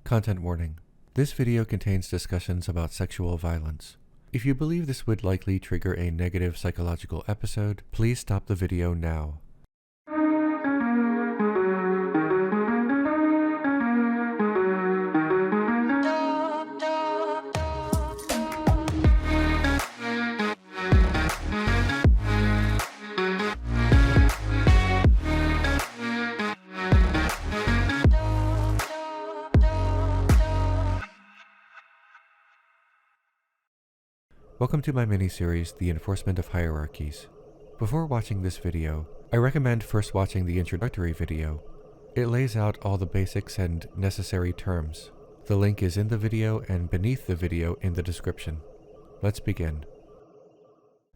Content warning. This video contains discussions about sexual violence. If you believe this would likely trigger a negative psychological episode, please stop the video now. Welcome to my mini-series, The Enforcement of Hierarchies. Before watching this video, I recommend first watching the introductory video. It lays out all the basics and necessary terms. The link is in the video and beneath the video in the description. Let's begin.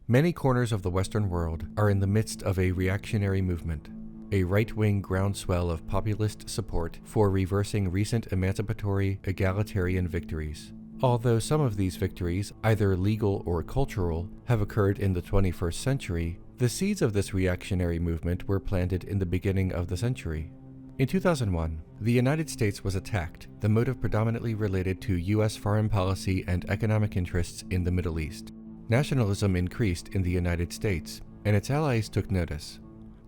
Many corners of the Western world are in the midst of a reactionary movement, a right-wing groundswell of populist support for reversing recent emancipatory, egalitarian victories. Although some of these victories, either legal or cultural, have occurred in the 21st century, the seeds of this reactionary movement were planted in the beginning of the century. In 2001, the United States was attacked, the motive predominantly related to U.S. foreign policy and economic interests in the Middle East. Nationalism increased in the United States, and its allies took notice.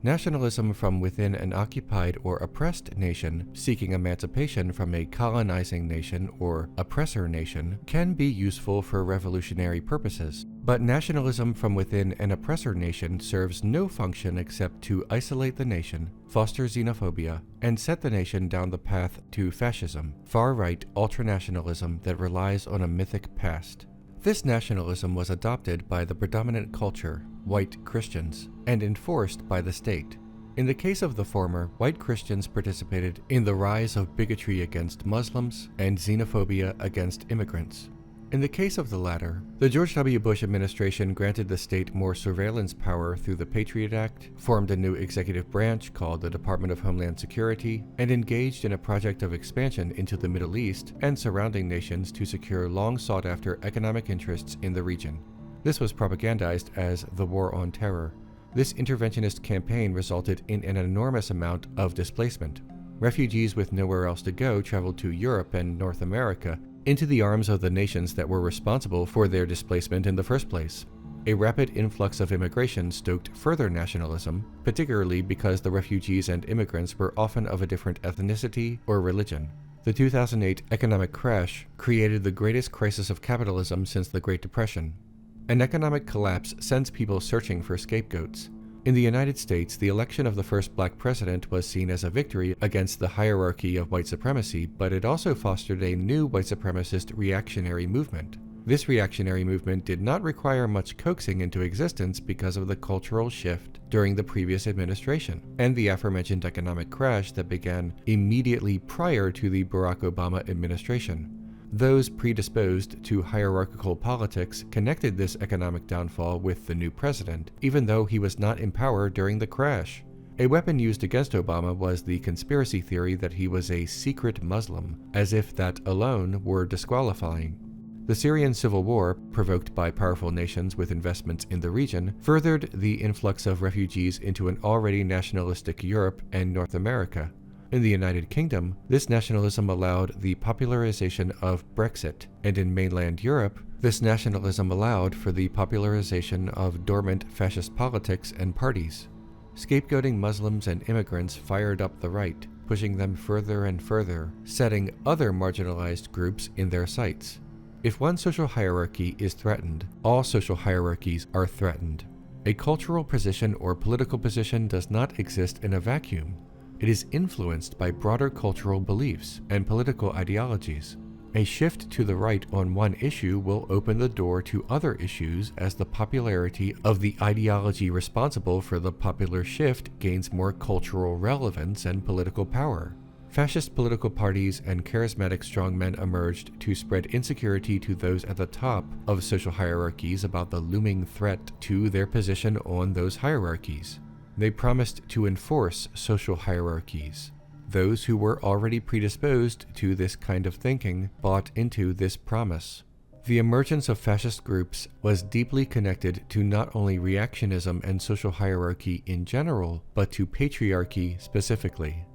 Nationalism from within an occupied or oppressed nation seeking emancipation from a colonizing nation or oppressor nation can be useful for revolutionary purposes, but nationalism from within an oppressor nation serves no function except to isolate the nation, foster xenophobia, and set the nation down the path to fascism, far-right ultranationalism that relies on a mythic past. This nationalism was adopted by the predominant culture, white Christians, and enforced by the state. In the case of the former, white Christians participated in the rise of bigotry against Muslims and xenophobia against immigrants. In the case of the latter, the George W. Bush administration granted the state more surveillance power through the Patriot Act, formed a new executive branch called the Department of Homeland Security, and engaged in a project of expansion into the Middle East and surrounding nations to secure long-sought-after economic interests in the region. This was propagandized as the War on Terror. This interventionist campaign resulted in an enormous amount of displacement. Refugees with nowhere else to go traveled to Europe and North America, into the arms of the nations that were responsible for their displacement in the first place. A rapid influx of immigration stoked further nationalism, particularly because the refugees and immigrants were often of a different ethnicity or religion. The 2008 economic crash created the greatest crisis of capitalism since the Great Depression. An economic collapse sends people searching for scapegoats. In the United States, the election of the first black president was seen as a victory against the hierarchy of white supremacy, but it also fostered a new white supremacist reactionary movement. This reactionary movement did not require much coaxing into existence because of the cultural shift during the previous administration and the aforementioned economic crash that began immediately prior to the Barack Obama administration. Those predisposed to hierarchical politics connected this economic downfall with the new president, even though he was not in power during the crash. A weapon used against Obama was the conspiracy theory that he was a secret Muslim, as if that alone were disqualifying. The Syrian civil war, provoked by powerful nations with investments in the region, furthered the influx of refugees into an already nationalistic Europe and North America. In the United Kingdom, this nationalism allowed the popularization of Brexit, and in mainland Europe, this nationalism allowed for the popularization of dormant fascist politics and parties. Scapegoating Muslims and immigrants fired up the right, pushing them further and further, setting other marginalized groups in their sights. If one social hierarchy is threatened, all social hierarchies are threatened. A cultural position or political position does not exist in a vacuum. It is influenced by broader cultural beliefs and political ideologies. A shift to the right on one issue will open the door to other issues as the popularity of the ideology responsible for the popular shift gains more cultural relevance and political power. Fascist political parties and charismatic strongmen emerged to spread insecurity to those at the top of social hierarchies about the looming threat to their position on those hierarchies. They promised to enforce social hierarchies. Those who were already predisposed to this kind of thinking bought into this promise. The emergence of fascist groups was deeply connected to not only reactionism and social hierarchy in general, but to patriarchy specifically.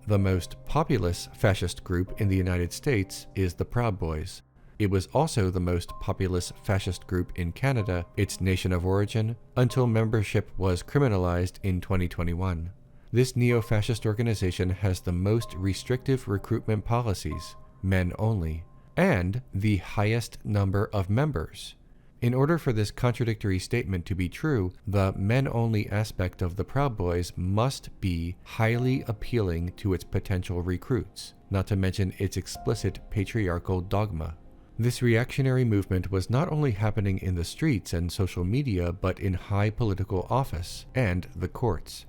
The most populous fascist group in the United States is the Proud Boys. It was also the most populous fascist group in Canada, its nation of origin, until membership was criminalized in 2021. This neo-fascist organization has the most restrictive recruitment policies, men only, and the highest number of members. In order for this contradictory statement to be true, the men-only aspect of the Proud Boys must be highly appealing to its potential recruits, not to mention its explicit patriarchal dogma. This reactionary movement was not only happening in the streets and social media, but in high political office and the courts.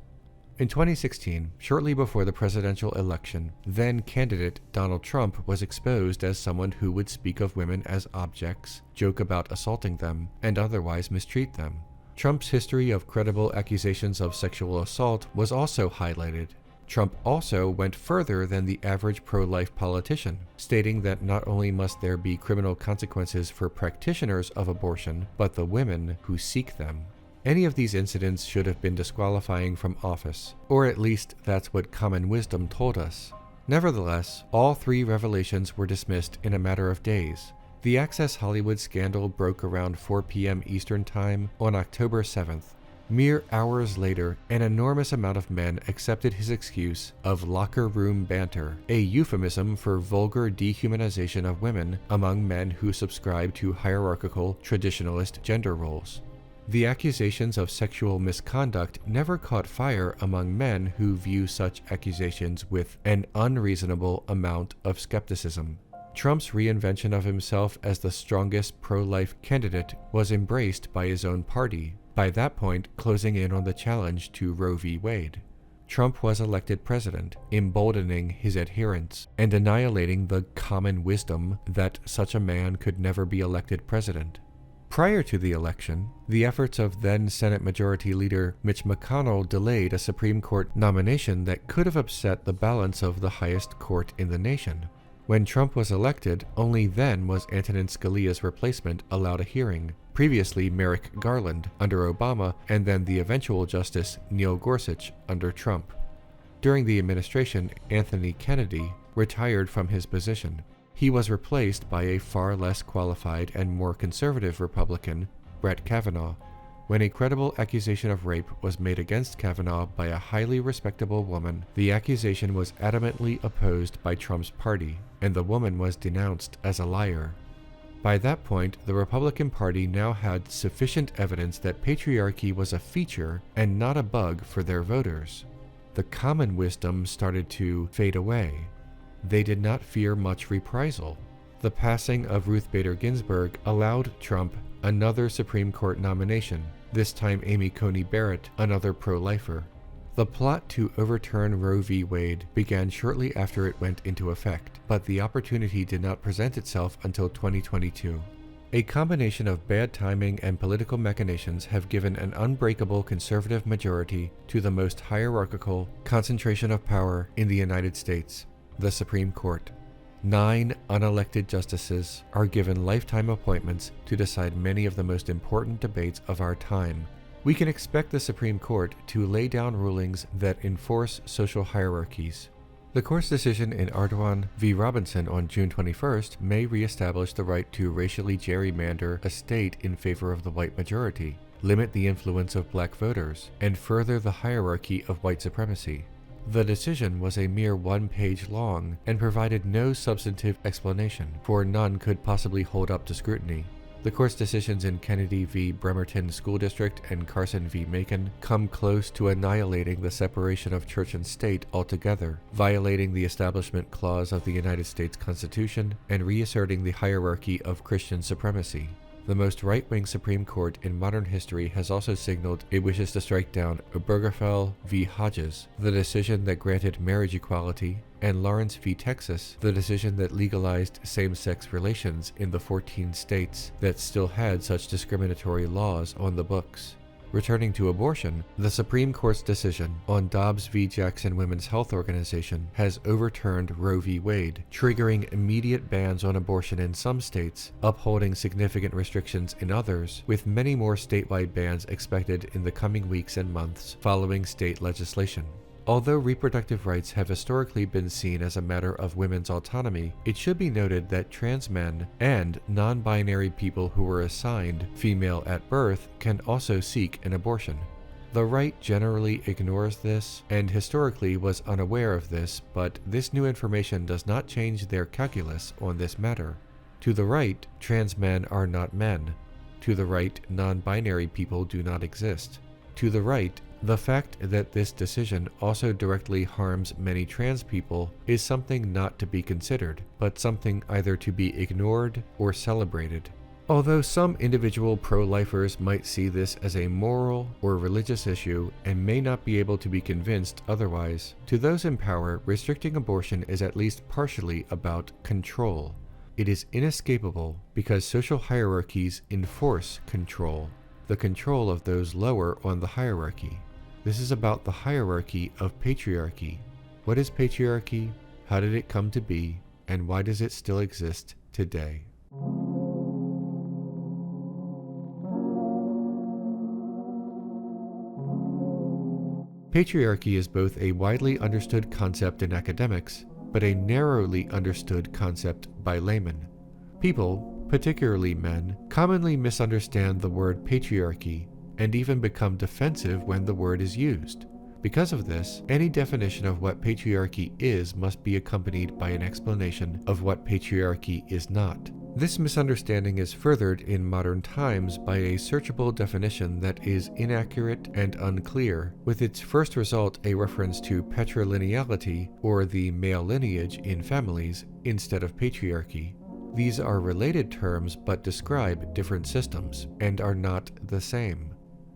In 2016, shortly before the presidential election, then-candidate Donald Trump was exposed as someone who would speak of women as objects, joke about assaulting them, and otherwise mistreat them. Trump's history of credible accusations of sexual assault was also highlighted. Trump also went further than the average pro-life politician, stating that not only must there be criminal consequences for practitioners of abortion, but the women who seek them. Any of these incidents should have been disqualifying from office, or at least that's what common wisdom told us. Nevertheless, all three revelations were dismissed in a matter of days. The Access Hollywood scandal broke around 4 p.m. Eastern Time on October 7th. Mere hours later, an enormous amount of men accepted his excuse of locker room banter, a euphemism for vulgar dehumanization of women among men who subscribe to hierarchical, traditionalist gender roles. The accusations of sexual misconduct never caught fire among men who view such accusations with an unreasonable amount of skepticism. Trump's reinvention of himself as the strongest pro-life candidate was embraced by his own party, by that point closing in on the challenge to Roe v. Wade. Trump was elected president, emboldening his adherents and annihilating the common wisdom that such a man could never be elected president. Prior to the election, the efforts of then Senate Majority Leader Mitch McConnell delayed a Supreme Court nomination that could have upset the balance of the highest court in the nation. When Trump was elected, only then was Antonin Scalia's replacement allowed a hearing, previously Merrick Garland under Obama, and then the eventual Justice Neil Gorsuch under Trump. During the administration, Anthony Kennedy retired from his position. He was replaced by a far less qualified and more conservative Republican, Brett Kavanaugh. When a credible accusation of rape was made against Kavanaugh by a highly respectable woman, the accusation was adamantly opposed by Trump's party, and the woman was denounced as a liar. By that point, the Republican Party now had sufficient evidence that patriarchy was a feature and not a bug for their voters. The common wisdom started to fade away. They did not fear much reprisal. The passing of Ruth Bader Ginsburg allowed Trump another Supreme Court nomination, this time Amy Coney Barrett, another pro-lifer. The plot to overturn Roe v. Wade began shortly after it went into effect, but the opportunity did not present itself until 2022. A combination of bad timing and political machinations have given an unbreakable conservative majority to the most hierarchical concentration of power in the United States, the Supreme Court. 9 unelected justices are given lifetime appointments to decide many of the most important debates of our time. We can expect the Supreme Court to lay down rulings that enforce social hierarchies. The court's decision in Ardoin v. Robinson on June 21st may reestablish the right to racially gerrymander a state in favor of the white majority, limit the influence of black voters, and further the hierarchy of white supremacy. The decision was a mere 1 page long and provided no substantive explanation, for none could possibly hold up to scrutiny. The court's decisions in Kennedy v. Bremerton School District and Carson v. Macon come close to annihilating the separation of church and state altogether, violating the Establishment Clause of the United States Constitution and reasserting the hierarchy of Christian supremacy. The most right-wing Supreme Court in modern history has also signaled it wishes to strike down Obergefell v. Hodges, the decision that granted marriage equality, and Lawrence v. Texas, the decision that legalized same-sex relations in the 14 states that still had such discriminatory laws on the books. Returning to abortion, the Supreme Court's decision on Dobbs v. Jackson Women's Health Organization has overturned Roe v. Wade, triggering immediate bans on abortion in some states, upholding significant restrictions in others, with many more statewide bans expected in the coming weeks and months following state legislation. Although reproductive rights have historically been seen as a matter of women's autonomy, it should be noted that trans men and non-binary people who were assigned female at birth can also seek an abortion. The right generally ignores this and historically was unaware of this, but this new information does not change their calculus on this matter. To the right, trans men are not men. To the right, non-binary people do not exist. To the right, the fact that this decision also directly harms many trans people is something not to be considered, but something either to be ignored or celebrated. Although some individual pro-lifers might see this as a moral or religious issue and may not be able to be convinced otherwise, to those in power, restricting abortion is at least partially about control. It is inescapable because social hierarchies enforce control, the control of those lower on the hierarchy. This is about the hierarchy of patriarchy. What is patriarchy? How did it come to be? And why does it still exist today? Patriarchy is both a widely understood concept in academics, but a narrowly understood concept by laymen. People, particularly men, commonly misunderstand the word patriarchy and even become defensive when the word is used. Because of this, any definition of what patriarchy is must be accompanied by an explanation of what patriarchy is not. This misunderstanding is furthered in modern times by a searchable definition that is inaccurate and unclear, with its first result a reference to patrilineality, or the male lineage in families, instead of patriarchy. These are related terms but describe different systems, and are not the same.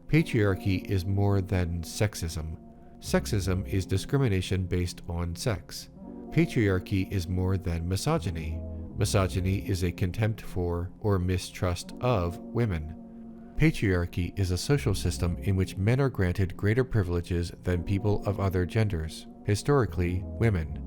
Patriarchy is more than sexism. Sexism is discrimination based on sex. Patriarchy is more than misogyny. Misogyny is a contempt for or mistrust of women. Patriarchy is a social system in which men are granted greater privileges than people of other genders, historically women.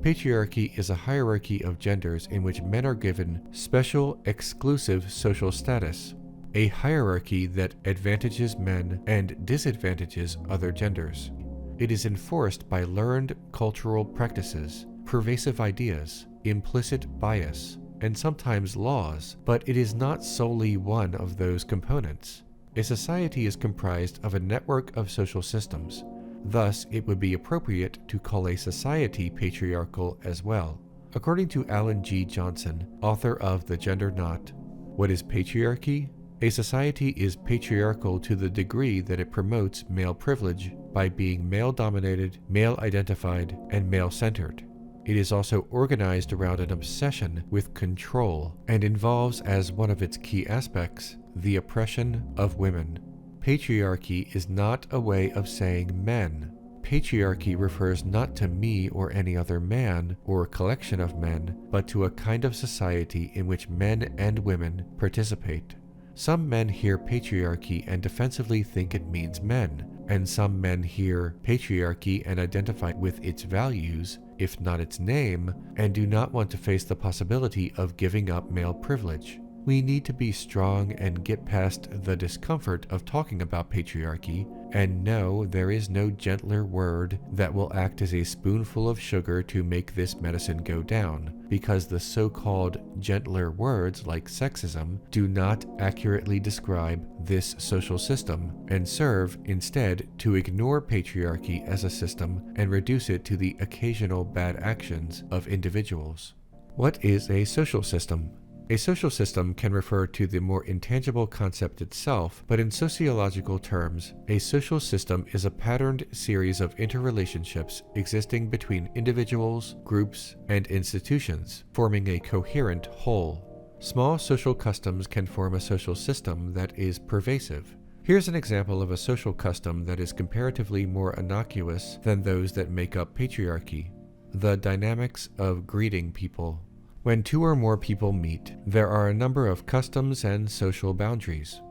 Patriarchy is a hierarchy of genders in which men are given special, exclusive social status, a hierarchy that advantages men and disadvantages other genders. It is enforced by learned cultural practices, pervasive ideas, implicit bias, and sometimes laws, but it is not solely one of those components. A society is comprised of a network of social systems. Thus, it would be appropriate to call a society patriarchal as well. According to Allan G. Johnson, author of The Gender Knot, what is patriarchy? A society is patriarchal to the degree that it promotes male privilege by being male-dominated, male-identified, and male-centered. It is also organized around an obsession with control and involves as one of its key aspects the oppression of women. Patriarchy is not a way of saying men. Patriarchy refers not to me or any other man or collection of men, but to a kind of society in which men and women participate. Some men hear patriarchy and defensively think it means men, and some men hear patriarchy and identify with its values, if not its name, and do not want to face the possibility of giving up male privilege. We need to be strong and get past the discomfort of talking about patriarchy, and know there is no gentler word that will act as a spoonful of sugar to make this medicine go down, because the so-called gentler words like sexism do not accurately describe this social system and serve instead to ignore patriarchy as a system and reduce it to the occasional bad actions of individuals. What is a social system? A social system can refer to the more intangible concept itself, but in sociological terms, a social system is a patterned series of interrelationships existing between individuals, groups, and institutions, forming a coherent whole. Small social customs can form a social system that is pervasive. Here's an example of a social custom that is comparatively more innocuous than those that make up patriarchy: the dynamics of greeting people. When two or more people meet, there are a number of customs and social boundaries.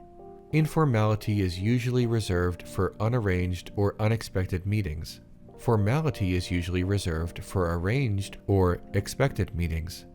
Informality is usually reserved for unarranged or unexpected meetings. Formality is usually reserved for arranged or expected meetings.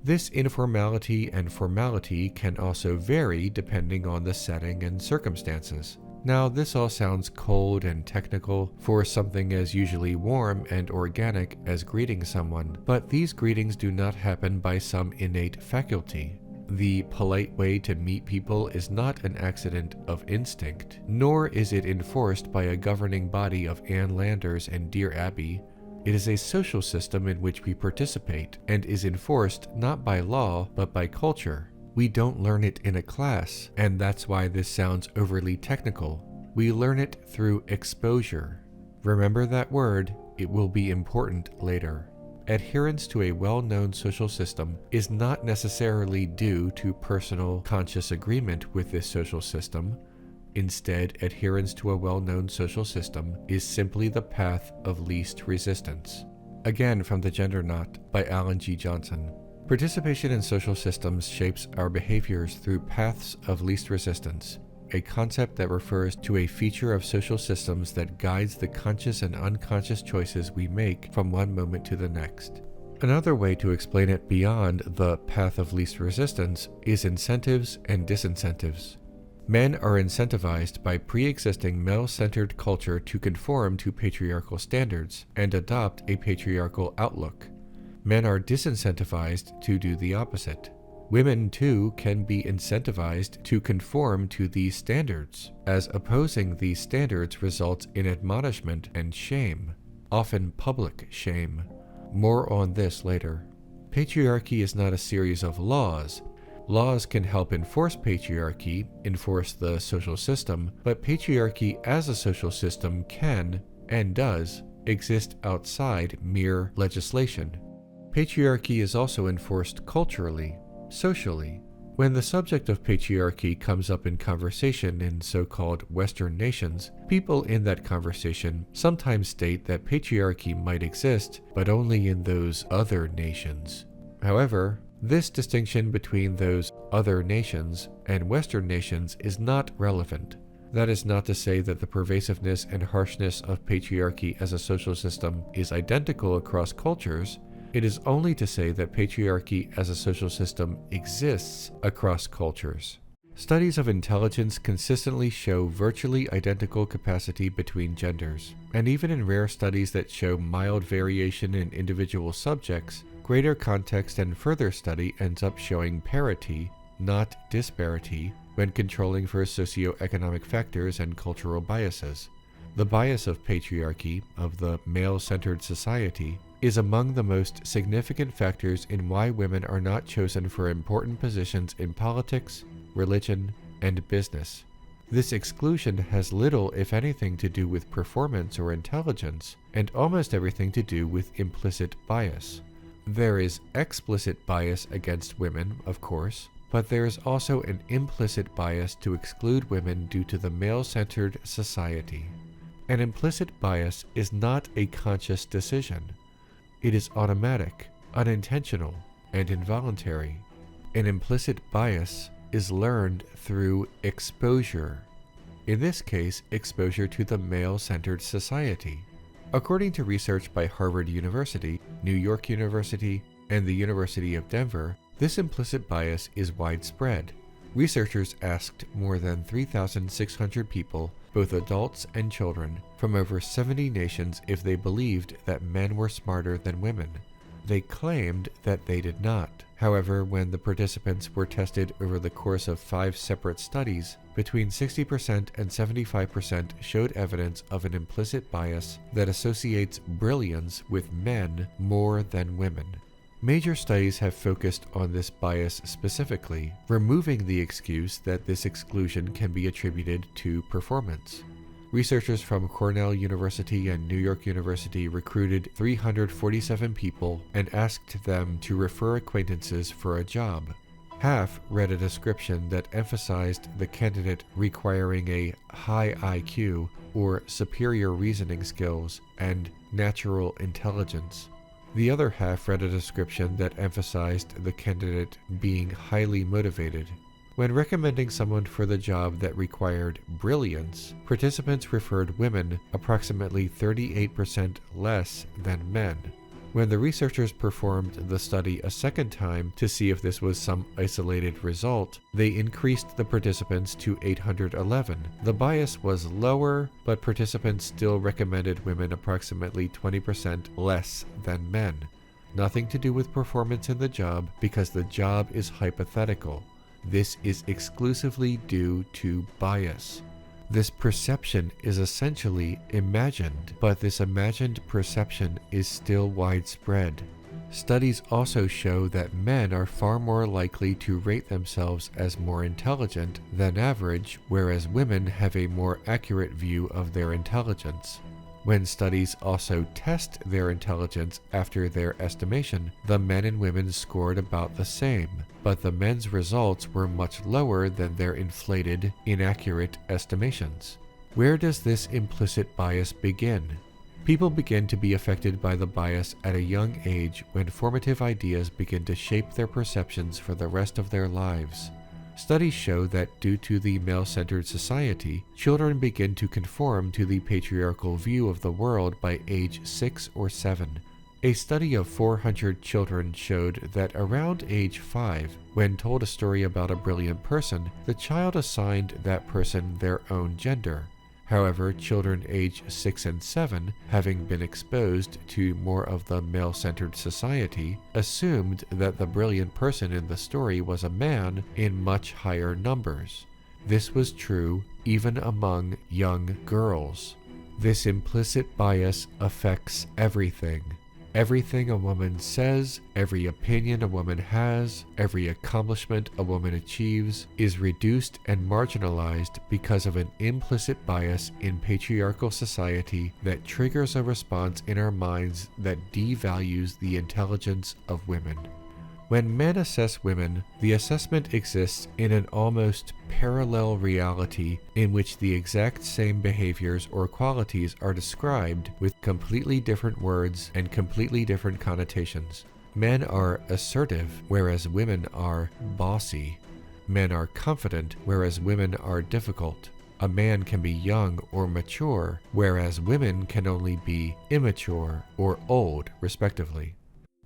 This informality and formality can also vary depending on the setting and circumstances. Now, this all sounds cold and technical for something as usually warm and organic as greeting someone, but these greetings do not happen by some innate faculty. The polite way to meet people is not an accident of instinct, nor is it enforced by a governing body of Anne Landers and Dear Abby. It is a social system in which we participate, and is enforced not by law, but by culture. We don't learn it in a class, and that's why this sounds overly technical. We learn it through exposure. Remember that word, it will be important later. Adherence to a well-known social system is not necessarily due to personal conscious agreement with this social system. Instead, adherence to a well-known social system is simply the path of least resistance. Again from The Gender Knot by Alan G. Johnson. Participation in social systems shapes our behaviors through paths of least resistance, a concept that refers to a feature of social systems that guides the conscious and unconscious choices we make from one moment to the next. Another way to explain it beyond the path of least resistance is incentives and disincentives. Men are incentivized by pre-existing male-centered culture to conform to patriarchal standards and adopt a patriarchal outlook. Men are disincentivized to do the opposite. Women, too, can be incentivized to conform to these standards, as opposing these standards results in admonishment and shame, often public shame. More on this later. Patriarchy is not a series of laws. Laws can help enforce patriarchy, enforce the social system, but patriarchy as a social system can, and does, exist outside mere legislation. Patriarchy is also enforced culturally, socially. When the subject of patriarchy comes up in conversation in so-called Western nations, people in that conversation sometimes state that patriarchy might exist, but only in those other nations. However, this distinction between those other nations and Western nations is not relevant. That is not to say that the pervasiveness and harshness of patriarchy as a social system is identical across cultures. It is only to say that patriarchy as a social system exists across cultures. Studies of intelligence consistently show virtually identical capacity between genders, and even in rare studies that show mild variation in individual subjects, greater context and further study ends up showing parity, not disparity, when controlling for socioeconomic factors and cultural biases. The bias of patriarchy, of the male-centered society, is among the most significant factors in why women are not chosen for important positions in politics, religion, and business. This exclusion has little, if anything, to do with performance or intelligence, and almost everything to do with implicit bias. There is explicit bias against women, of course, but there is also an implicit bias to exclude women due to the male-centered society. An implicit bias is not a conscious decision. It is automatic, unintentional, and involuntary. An implicit bias is learned through exposure. In this case, exposure to the male-centered society. According to research by Harvard University, New York University, and the University of Denver, this implicit bias is widespread. Researchers asked more than 3,600 people, both adults and children, from over 70 nations if they believed that men were smarter than women. They claimed that they did not. However, when the participants were tested over the course of 5 separate studies, between 60% and 75% showed evidence of an implicit bias that associates brilliance with men more than women. Major studies have focused on this bias specifically, removing the excuse that this exclusion can be attributed to performance. Researchers from Cornell University and New York University recruited 347 people and asked them to refer acquaintances for a job. Half read a description that emphasized the candidate requiring a high IQ or superior reasoning skills and natural intelligence. The other half read a description that emphasized the candidate being highly motivated. When recommending someone for the job that required brilliance, participants referred women approximately 38% less than men. When the researchers performed the study a second time to see if this was some isolated result, they increased the participants to 811. The bias was lower, but participants still recommended women approximately 20% less than men. Nothing to do with performance in the job, because the job is hypothetical. This is exclusively due to bias. This perception is essentially imagined, but this imagined perception is still widespread. Studies also show that men are far more likely to rate themselves as more intelligent than average, whereas women have a more accurate view of their intelligence. When studies also test their intelligence after their estimation, the men and women scored about the same, but the men's results were much lower than their inflated, inaccurate estimations. Where does this implicit bias begin? People begin to be affected by the bias at a young age when formative ideas begin to shape their perceptions for the rest of their lives. Studies show that due to the male-centered society, children begin to conform to the patriarchal view of the world by age 6 or 7. A study of 400 children showed that around age 5, when told a story about a brilliant person, the child assigned that person their own gender. However, children age 6 and 7, having been exposed to more of the male-centered society, assumed that the brilliant person in the story was a man in much higher numbers. This was true even among young girls. This implicit bias affects everything. Everything a woman says, every opinion a woman has, every accomplishment a woman achieves is reduced and marginalized because of an implicit bias in patriarchal society that triggers a response in our minds that devalues the intelligence of women. When men assess women, the assessment exists in an almost parallel reality in which the exact same behaviors or qualities are described with completely different words and completely different connotations. Men are assertive, whereas women are bossy. Men are confident, whereas women are difficult. A man can be young or mature, whereas women can only be immature or old, respectively.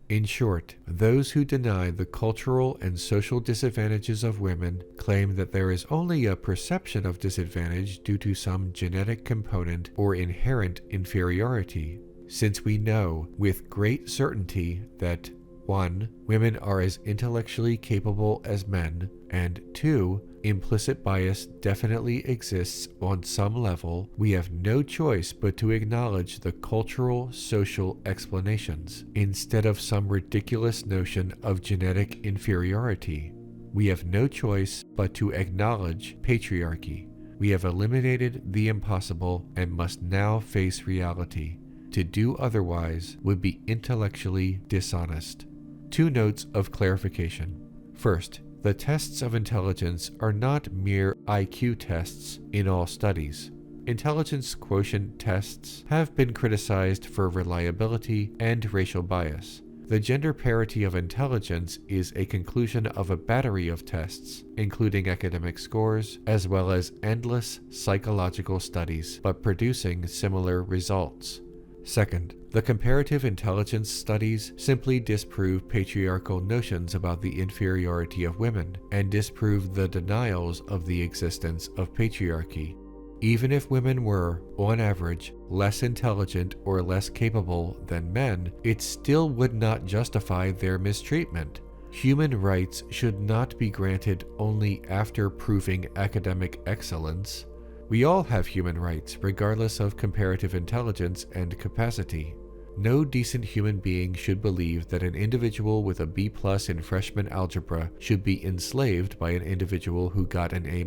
In short, those who deny the cultural and social disadvantages of women claim that there is only a perception of disadvantage due to some genetic component or inherent inferiority, since we know with great certainty that 1. Women are as intellectually capable as men, and 2. Implicit bias definitely exists on some level. We have no choice but to acknowledge the cultural, social explanations, instead of some ridiculous notion of genetic inferiority. We have no choice but to acknowledge patriarchy. We have eliminated the impossible and must now face reality. To do otherwise would be intellectually dishonest. 2 notes of clarification. First, the tests of intelligence are not mere IQ tests in all studies. Intelligence quotient tests have been criticized for reliability and racial bias. The gender parity of intelligence is a conclusion of a battery of tests, including academic scores, as well as endless psychological studies, but producing similar results. Second, the comparative intelligence studies simply disprove patriarchal notions about the inferiority of women and disprove the denials of the existence of patriarchy. Even if women were, on average, less intelligent or less capable than men, it still would not justify their mistreatment. Human rights should not be granted only after proving academic excellence. We all have human rights, regardless of comparative intelligence and capacity. No decent human being should believe that an individual with a B+ in freshman algebra should be enslaved by an individual who got an A-.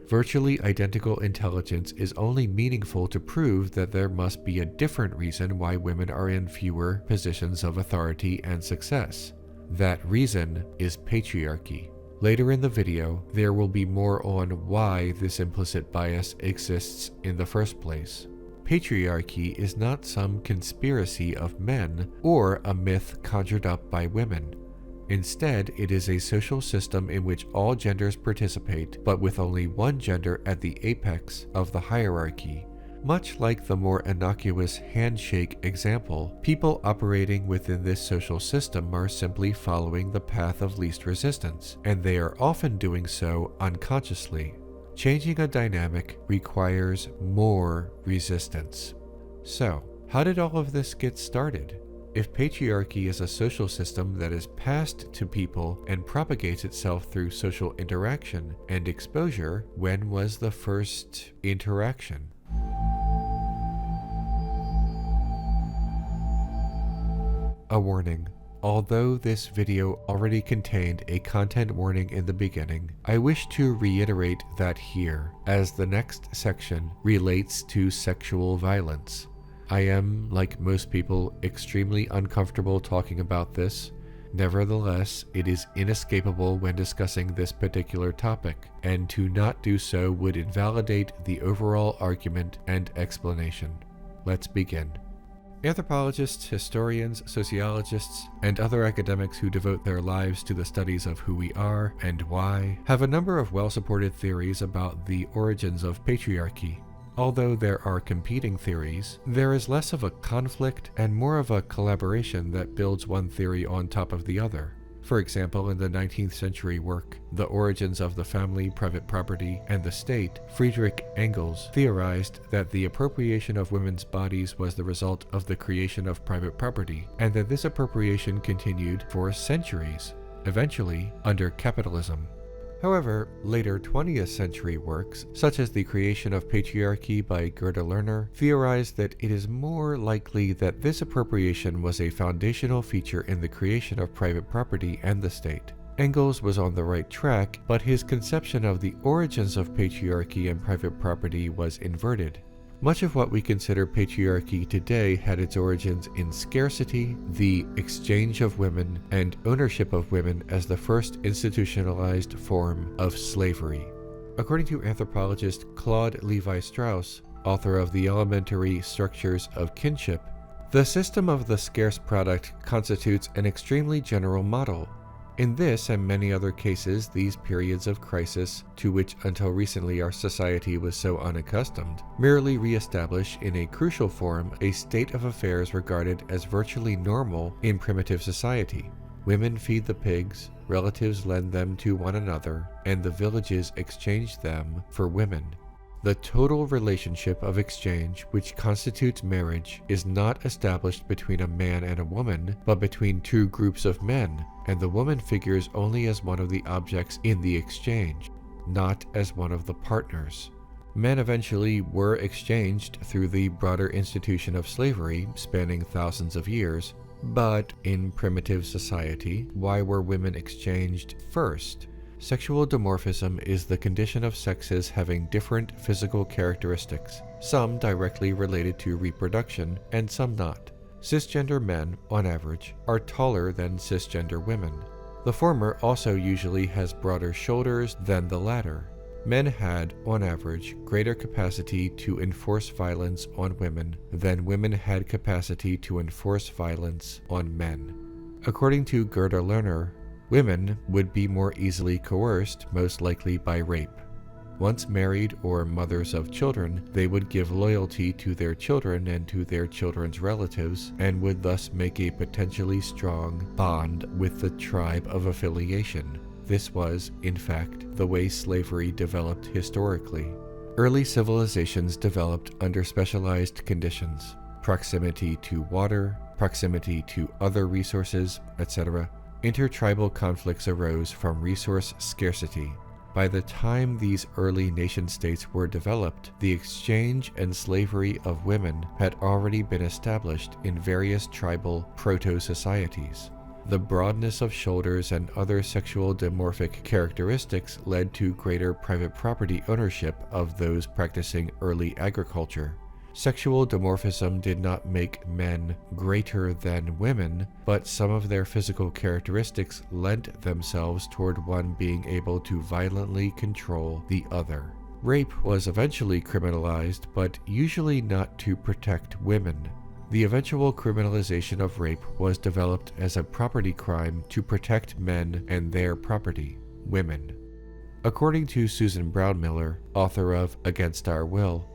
Virtually identical intelligence is only meaningful to prove that there must be a different reason why women are in fewer positions of authority and success. That reason is patriarchy. Later in the video, there will be more on why this implicit bias exists in the first place. Patriarchy is not some conspiracy of men or a myth conjured up by women. Instead, it is a social system in which all genders participate, but with only one gender at the apex of the hierarchy. Much like the more innocuous handshake example, people operating within this social system are simply following the path of least resistance, and they are often doing so unconsciously. Changing a dynamic requires more resistance. So, how did all of this get started? If patriarchy is a social system that is passed to people and propagates itself through social interaction and exposure, when was the first interaction? A warning. Although this video already contained a content warning in the beginning, I wish to reiterate that here, as the next section relates to sexual violence. I am, like most people, extremely uncomfortable talking about this. Nevertheless, it is inescapable when discussing this particular topic, and to not do so would invalidate the overall argument and explanation. Let's begin. Anthropologists, historians, sociologists, and other academics who devote their lives to the studies of who we are and why have a number of well-supported theories about the origins of patriarchy. Although there are competing theories, there is less of a conflict and more of a collaboration that builds one theory on top of the other. For example, in the 19th century work, The Origins of the Family, Private Property, and the State, Friedrich Engels theorized that the appropriation of women's bodies was the result of the creation of private property, and that this appropriation continued for centuries, eventually under capitalism. However, later 20th century works, such as The Creation of Patriarchy by Gerda Lerner, theorized that it is more likely that this appropriation was a foundational feature in the creation of private property and the state. Engels was on the right track, but his conception of the origins of patriarchy and private property was inverted. Much of what we consider patriarchy today had its origins in scarcity, the exchange of women, and ownership of women as the first institutionalized form of slavery. According to anthropologist Claude Lévi-Strauss, author of The Elementary Structures of Kinship, the system of the scarce product constitutes an extremely general model. In this and many other cases, these periods of crisis, to which until recently our society was so unaccustomed, merely re-establish in a crucial form a state of affairs regarded as virtually normal in primitive society. Women feed the pigs, relatives lend them to one another, and the villages exchange them for women. The total relationship of exchange which constitutes marriage is not established between a man and a woman, but between two groups of men, and the woman figures only as one of the objects in the exchange, not as one of the partners. Men eventually were exchanged through the broader institution of slavery spanning thousands of years, but in primitive society, why were women exchanged first? Sexual dimorphism is the condition of sexes having different physical characteristics, some directly related to reproduction and some not. Cisgender men, on average, are taller than cisgender women. The former also usually has broader shoulders than the latter. Men had, on average, greater capacity to enforce violence on women than women had capacity to enforce violence on men. According to Gerda Lerner, women would be more easily coerced, most likely by rape. Once married or mothers of children, they would give loyalty to their children and to their children's relatives, and would thus make a potentially strong bond with the tribe of affiliation. This was, in fact, the way slavery developed historically. Early civilizations developed under specialized conditions: proximity to water, proximity to other resources, etc. Intertribal conflicts arose from resource scarcity. By the time these early nation-states were developed, the exchange and slavery of women had already been established in various tribal proto-societies. The broadness of shoulders and other sexual dimorphic characteristics led to greater private property ownership of those practicing early agriculture. Sexual dimorphism did not make men greater than women, but some of their physical characteristics lent themselves toward one being able to violently control the other. Rape was eventually criminalized, but usually not to protect women. The eventual criminalization of rape was developed as a property crime to protect men and their property, women. According to Susan Brownmiller, author of Against Our Will,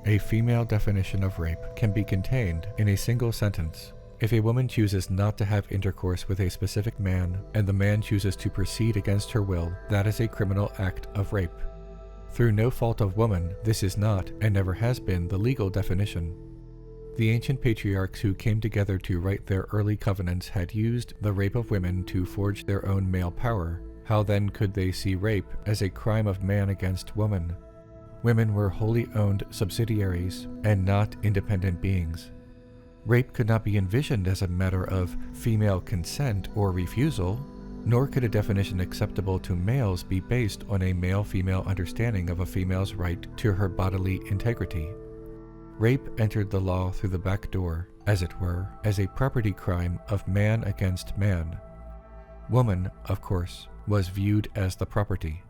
A female definition of rape can be contained in a single sentence. If a woman chooses not to have intercourse with a specific man, and the man chooses to proceed against her will, that is a criminal act of rape. Through no fault of woman, this is not, and never has been, the legal definition. The ancient patriarchs who came together to write their early covenants had used the rape of women to forge their own male power. How then could they see rape as a crime of man against woman? Women were wholly owned subsidiaries and not independent beings. Rape could not be envisioned as a matter of female consent or refusal, nor could a definition acceptable to males be based on a male-female understanding of a female's right to her bodily integrity. Rape entered the law through the back door, as it were, as a property crime of man against man. Woman, of course, was viewed as the property.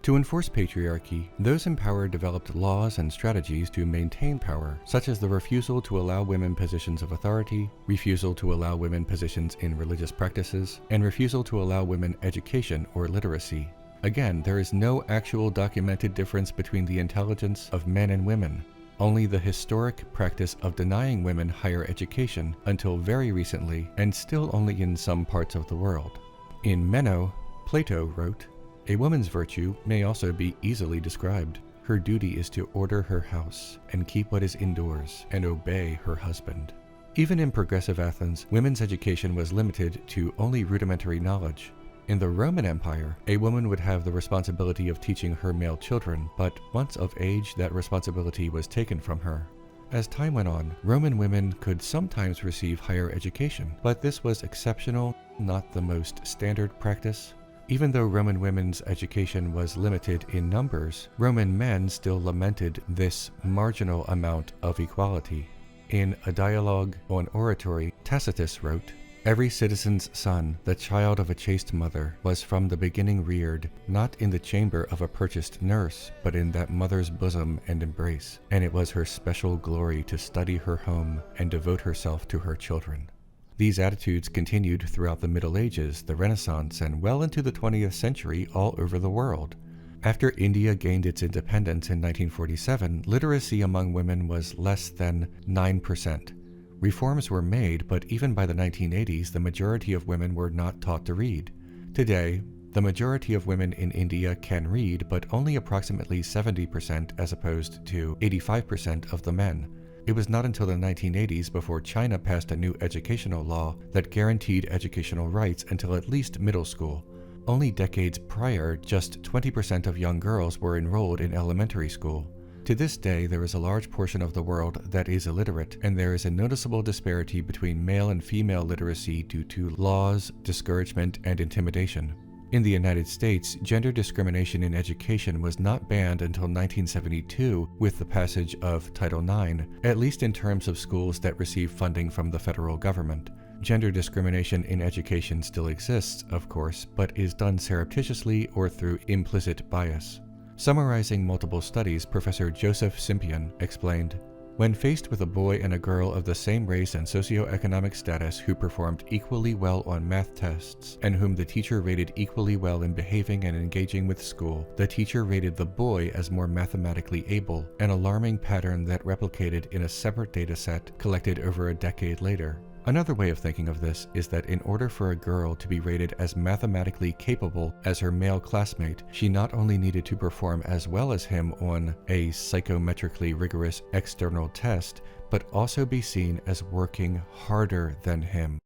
To enforce patriarchy, those in power developed laws and strategies to maintain power, such as the refusal to allow women positions of authority, refusal to allow women positions in religious practices, and refusal to allow women education or literacy. Again, there is no actual documented difference between the intelligence of men and women, only the historic practice of denying women higher education until very recently, and still only in some parts of the world. In Meno, Plato wrote, "A woman's virtue may also be easily described. Her duty is to order her house, and keep what is indoors, and obey her husband." Even in progressive Athens, women's education was limited to only rudimentary knowledge. In the Roman Empire, a woman would have the responsibility of teaching her male children, but once of age, that responsibility was taken from her. As time went on, Roman women could sometimes receive higher education, but this was exceptional, not the most standard practice. Even though Roman women's education was limited in numbers, Roman men still lamented this marginal amount of equality. In a dialogue on oratory, Tacitus wrote, "Every citizen's son, the child of a chaste mother, was from the beginning reared, not in the chamber of a purchased nurse, but in that mother's bosom and embrace, and it was her special glory to study her home and devote herself to her children." These attitudes continued throughout the Middle Ages, the Renaissance, and well into the 20th century all over the world. After India gained its independence in 1947, literacy among women was less than 9%. Reforms were made, but even by the 1980s, the majority of women were not taught to read. Today, the majority of women in India can read, but only approximately 70% as opposed to 85% of the men. It was not until the 1980s before China passed a new educational law that guaranteed educational rights until at least middle school. Only decades prior, just 20% of young girls were enrolled in elementary school. To this day, there is a large portion of the world that is illiterate, and there is a noticeable disparity between male and female literacy due to laws, discouragement, and intimidation. In the United States, gender discrimination in education was not banned until 1972 with the passage of Title IX, at least in terms of schools that receive funding from the federal government. Gender discrimination in education still exists, of course, but is done surreptitiously or through implicit bias. Summarizing multiple studies, Professor Joseph Cimpian explained, "When faced with a boy and a girl of the same race and socioeconomic status who performed equally well on math tests, and whom the teacher rated equally well in behaving and engaging with school, the teacher rated the boy as more mathematically able, an alarming pattern that replicated in a separate data set collected over a decade later." Another way of thinking of this is that in order for a girl to be rated as mathematically capable as her male classmate, she not only needed to perform as well as him on a psychometrically rigorous external test, but also be seen as working harder than him.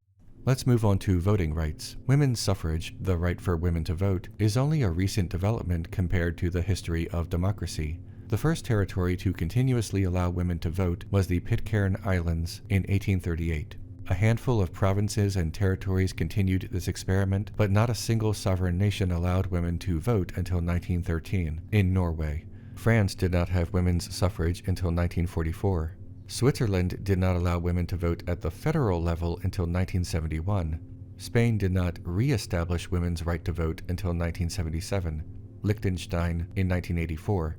Let's move on to voting rights. Women's suffrage, the right for women to vote, is only a recent development compared to the history of democracy. The first territory to continuously allow women to vote was the Pitcairn Islands in 1838. A handful of provinces and territories continued this experiment, but not a single sovereign nation allowed women to vote until 1913, in Norway. France did not have women's suffrage until 1944. Switzerland did not allow women to vote at the federal level until 1971. Spain did not re-establish women's right to vote until 1977. Liechtenstein in 1984.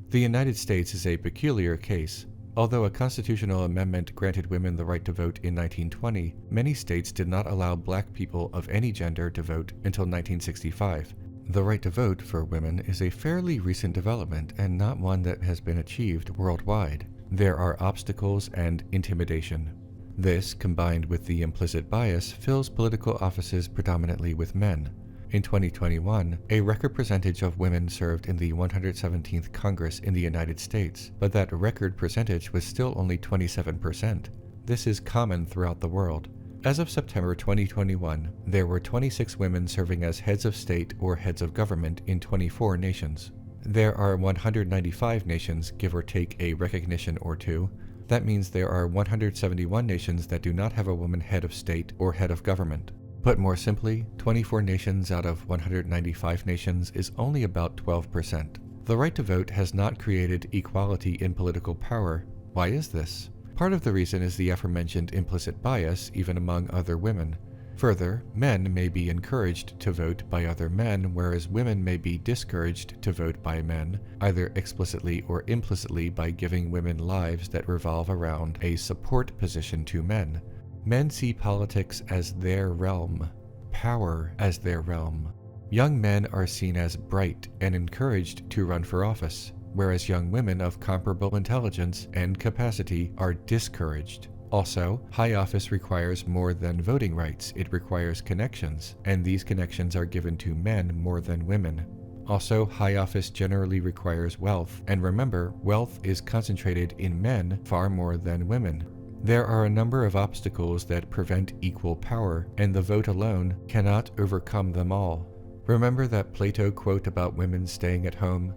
The United States is a peculiar case. Although a constitutional amendment granted women the right to vote in 1920, many states did not allow black people of any gender to vote until 1965. The right to vote for women is a fairly recent development and not one that has been achieved worldwide. There are obstacles and intimidation. This, combined with the implicit bias, fills political offices predominantly with men. In 2021, a record percentage of women served in the 117th Congress in the United States, but that record percentage was still only 27%. This is common throughout the world. As of September 2021, there were 26 women serving as heads of state or heads of government in 24 nations. There are 195 nations, give or take a recognition or two. That means there are 171 nations that do not have a woman head of state or head of government. Put more simply, 24 nations out of 195 nations is only about 12%. The right to vote has not created equality in political power. Why is this? Part of the reason is the aforementioned implicit bias, even among other women. Further, men may be encouraged to vote by other men, whereas women may be discouraged to vote by men, either explicitly or implicitly by giving women lives that revolve around a support position to men. Men see politics as their realm, power as their realm. Young men are seen as bright and encouraged to run for office, whereas young women of comparable intelligence and capacity are discouraged. Also, high office requires more than voting rights, it requires connections, and these connections are given to men more than women. Also, high office generally requires wealth, and remember, wealth is concentrated in men far more than women. There are a number of obstacles that prevent equal power, and the vote alone cannot overcome them all. Remember that Plato quote about women staying at home?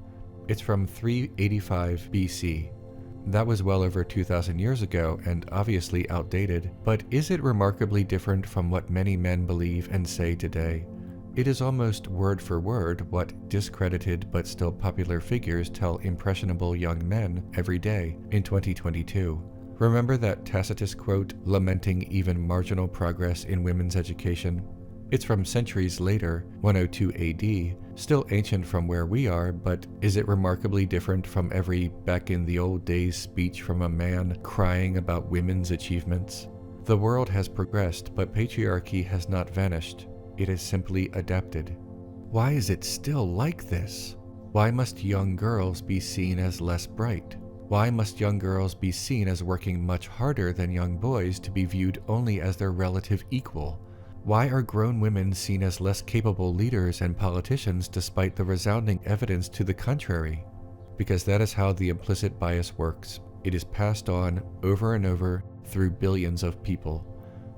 It's from 385 BC. That was well over 2,000 years ago and obviously outdated, but is it remarkably different from what many men believe and say today? It is almost word for word what discredited but still popular figures tell impressionable young men every day in 2022. Remember that Tacitus quote lamenting even marginal progress in women's education? It's from centuries later, 102 AD, still ancient from where we are, but is it remarkably different from every back in the old days speech from a man crying about women's achievements? The world has progressed, but patriarchy has not vanished. It has simply adapted. Why is it still like this? Why must young girls be seen as less bright? Why must young girls be seen as working much harder than young boys to be viewed only as their relative equal? Why are grown women seen as less capable leaders and politicians despite the resounding evidence to the contrary? Because that is how the implicit bias works. It is passed on over and over through billions of people.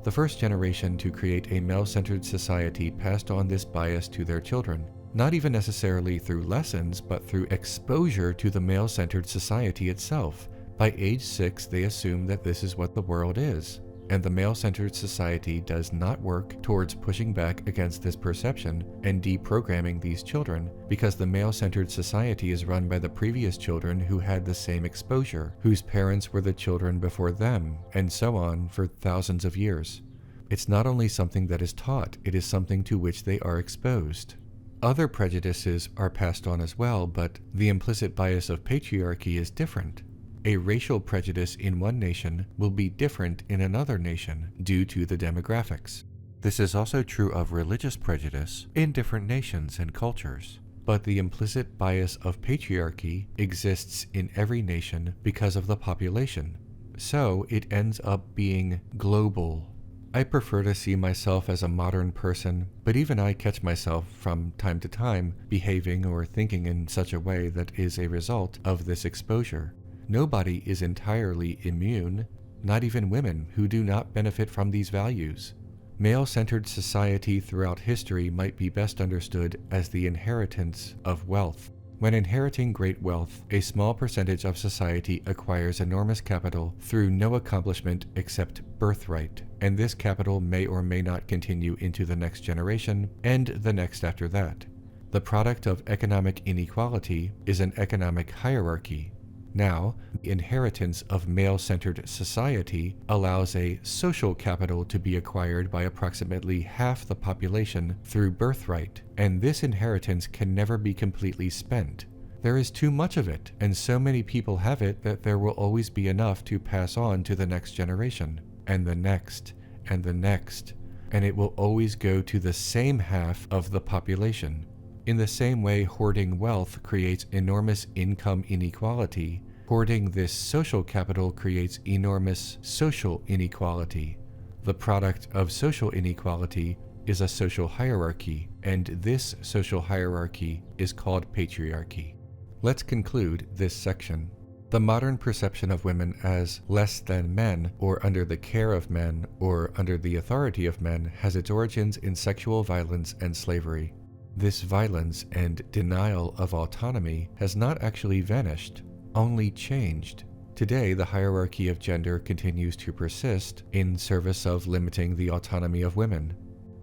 The first generation to create a male-centered society passed on this bias to their children, not even necessarily through lessons, but through exposure to the male-centered society itself. By age 6, they assume that this is what the world is. And the male-centered society does not work towards pushing back against this perception and deprogramming these children, because the male-centered society is run by the previous children who had the same exposure, whose parents were the children before them, and so on for thousands of years. It's not only something that is taught, it is something to which they are exposed. Other prejudices are passed on as well, but the implicit bias of patriarchy is different. A racial prejudice in one nation will be different in another nation due to the demographics. This is also true of religious prejudice in different nations and cultures. But the implicit bias of patriarchy exists in every nation because of the population. So it ends up being global. I prefer to see myself as a modern person, but even I catch myself from time to time behaving or thinking in such a way that is a result of this exposure. Nobody is entirely immune, not even women who do not benefit from these values. Male-centered society throughout history might be best understood as the inheritance of wealth. When inheriting great wealth, a small percentage of society acquires enormous capital through no accomplishment except birthright, and this capital may or may not continue into the next generation and the next after that. The product of economic inequality is an economic hierarchy. Now, the inheritance of male-centered society allows a social capital to be acquired by approximately half the population through birthright, and this inheritance can never be completely spent. There is too much of it, and so many people have it that there will always be enough to pass on to the next generation, and the next, and the next, and it will always go to the same half of the population. In the same way hoarding wealth creates enormous income inequality, hoarding this social capital creates enormous social inequality. The product of social inequality is a social hierarchy, and this social hierarchy is called patriarchy. Let's conclude this section. The modern perception of women as less than men, or under the care of men, or under the authority of men, has its origins in sexual violence and slavery. This violence and denial of autonomy has not actually vanished, only changed. Today, the hierarchy of gender continues to persist in service of limiting the autonomy of women.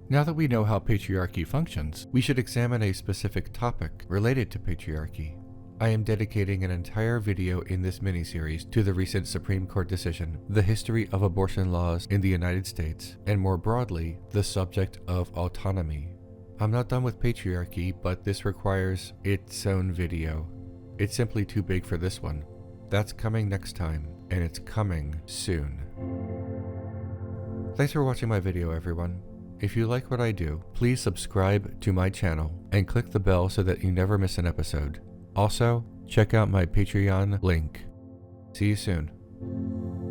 Now that we know how patriarchy functions, we should examine a specific topic related to patriarchy. I am dedicating an entire video in this miniseries to the recent Supreme Court decision, the history of abortion laws in the United States, and more broadly, the subject of autonomy. I'm not done with patriarchy, but this requires its own video. It's simply too big for this one. That's coming next time, and it's coming soon. Thanks for watching my video, everyone. If you like what I do, please subscribe to my channel and click the bell so that you never miss an episode. Also, check out my Patreon link. See you soon.